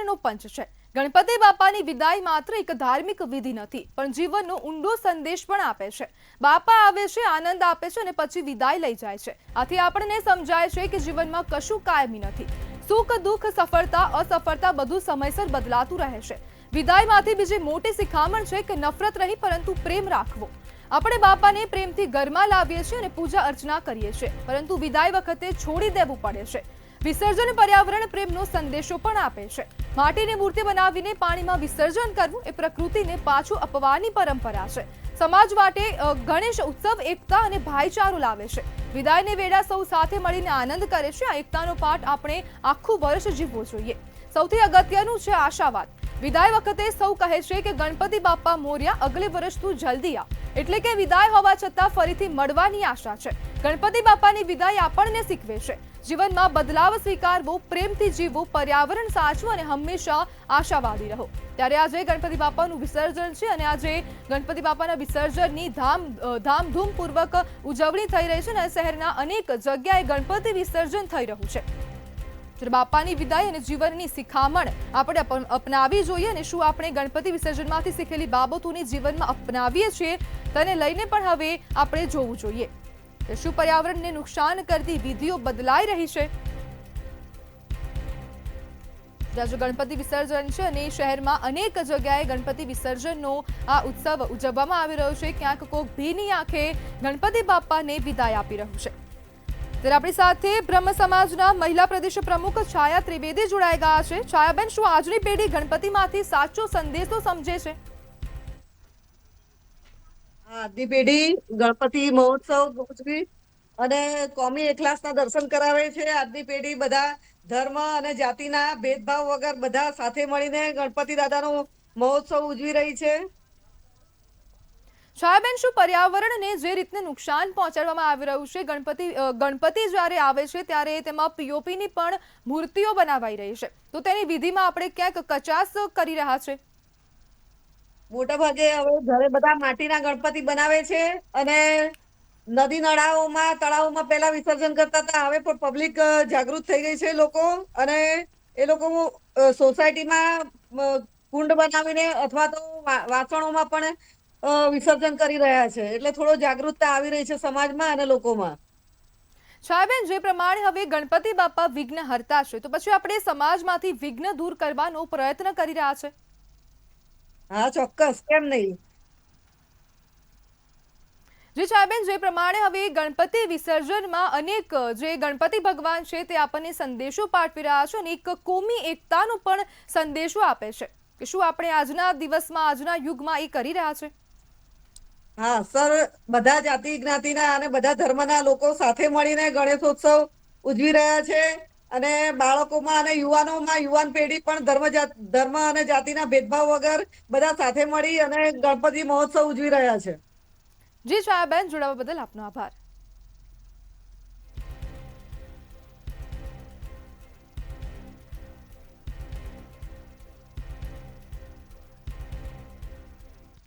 વિચારનો પંચ છે। ગણપતિ બાપાની વિદાય માત્ર એક ધાર્મિક વિધિ નથી, પણ જીવનનો ઊંડો સંદેશ પણ આપે છે। બાપા આવે છે, આનંદ આપે છે અને પછી વિદાય લઈ જાય છે। આથી આપણને સમજાય છે કે જીવનમાં કશું કાયમી નથી। સુખ દુઃખ સફળતા અસફળતા બધું સમયસર બદલાતું રહે છે। વિદાયમાંથી બીજી મોટી શિખામણ છે કે નફરત નહીં, પરંતુ પ્રેમ રાખવો। આપણે બાપાને પ્રેમથી ઘરમાં લાવીએ છીએ અને પૂજા અર્ચના કરીએ છીએ, પરંતુ વિદાય વખતે છોડી દેવું પડે છે। વિસર્જન પર્યાવરણ પ્રેમનો સંદેશો પણ આપે છે। માટીની મૂર્તિ બનાવીને પાણીમાં વિસર્જન કરવું એ પ્રકૃતિને પાછું અપવાની પરંપરા છે। સમાજ માટે ગણેશ ઉત્સવ એકતા અને ભાઈચારો લાવે છે। વિદાયને વેળા સૌ સાથે મળીને આનંદ કરે છે। આ એકતાનો પાઠ આપણે આખું વર્ષ જીવવો જોઈએ। સૌથી અગત્યનું છે આશાવાદ। વિદાય વખતે સૌ કહે છે કે ગણપતિ બાપા મોર્યા, અગલે વર્ષ તું જલ્દી આ। એટલે કે વિદાય હોવા છતાં ફરીથી મળવાની આશા છે। ગણપતિ બાપાની વિદાય આપણને શીખવે છે જીવનમાં બદલાવ સ્વીકારવો, પ્રેમથી જીવવું, પર્યાવરણ સાચવું અને હંમેશા આશાવાદી રહો। ત્યારે આજે ગણપતિ બાપાનું વિસર્જન છે અને આજે ગણપતિ બાપાના વિસર્જનની ધામધૂમપૂર્વક ઉજવણી થઈ રહી છે અને શહેરના અનેક જગ્યાએ ગણપતિ વિસર્જન થઈ રહ્યું છે। બાપાની વિદાય અને જીવનની શિખામણ આપણે અપનાવવી જોઈએ અને શું આપણે ગણપતિ વિસર્જનમાંથી શીખેલી બાબતોને જીવનમાં અપનાવીએ છીએ તેને લઈને પણ હવે આપણે જોવું જોઈએ। શું પર્યાવરણને નુકસાન કરતી વિધિઓ બદલાઈ રહી છે? આજે ગણપતિ વિસર્જન છે અને શહેરમાં અનેક જગ્યાએ ગણપતિ વિસર્જનનો આ ઉત્સવ ઉજવવામાં આવી રહ્યો છે। ક્યાંક કોક ભીની આંખે ગણપતિ બાપાને વિદાય આપી રહ્યું છે। ત્યારે આપણી સાથે બ્રહ્મ સમાજના મહિલા પ્રદેશ પ્રમુખ છાયા ત્રિવેદી જોડાઈ ગયા છે। છાયાબેન, શું આજની પેઢી ગણપતિમાંથી સાચો સંદેશો સમજે છે? આજની પેઢી ગણપતિ મહોત્સવ ઉજવી અને કોમી એકલાસના દર્શન કરાવે છે। આજની પેઢી બધા ધર્મ અને જાતિના ભેદભાવ વગર બધા સાથે મળીને ગણપતિ દાદાનો મહોત્સવ ઉજવી રહી છે। છાયાબેન, શું પર્યાવરણને જે રીતને નુકસાન પહોંચાડવામાં આવી રહ્યું છે, ગણપતિ જ્યારે આવે છે ત્યારે તેમાં પીઓપીની પણ મૂર્તિઓ બનાવાઈ રહી છે, તો તેની વિધિમાં આપણે ક્યાંક કચાશ કરી રહ્યા છે? મોટા ભાગે હવે ઘરે બધા માટીના ગણપતિ બનાવે છે અને નદી નાળાઓમાં તળાવોમાં પહેલા વિસર્જન કરતા હતા। હવે પણ પબ્લિક જાગૃત થઈ ગઈ છે લોકો, અને એ લોકો સોસાયટીમાં કુંડ બનાવીને અથવા તો વાસણોમાં પણ વિસર્જન કરી રહ્યા છે। એટલે થોડો જાગૃતતા આવી રહી છે સમાજમાં અને લોકોમાં। છાયાબેન, જે પ્રમાણે હવે ગણપતિ બાપા વિઘ્ન હરતા છે, તો પછી આપણે સમાજમાંથી વિઘ્ન દૂર કરવાનો પ્રયત્ન કરી રહ્યા છે? હા, ચોક્કસ, કેમ નહીં। જી છાયાબેન, જે પ્રમાણે હવે ગણપતિ વિસર્જનમાં અનેક જે ગણપતિ ભગવાન છે તે આપણને સંદેશો પાઠવી રહ્યા છે અને એક કોમી એકતાનો પણ સંદેશો આપે છે કે શું આપણે આજના દિવસમાં, આજના યુગમાં એ કરી રહ્યા છે? હા સર, બધા જાતિ જ્ઞાતિના અને બધા ધર્મના લોકો સાથે મળીને ગણેશોત્સવ ઉજવી રહ્યા છે અને બાળકોમાં અને યુવાનોમાં યુવાન પેઢી પણ ધર્મ અને જાતિના ભેદભાવ વગર બધા સાથે મળી અને ગણપતિ મહોત્સવ ઉજવી રહ્યા છે। જી છાયાબેન, જોડાવા બદલ આપનો આભાર।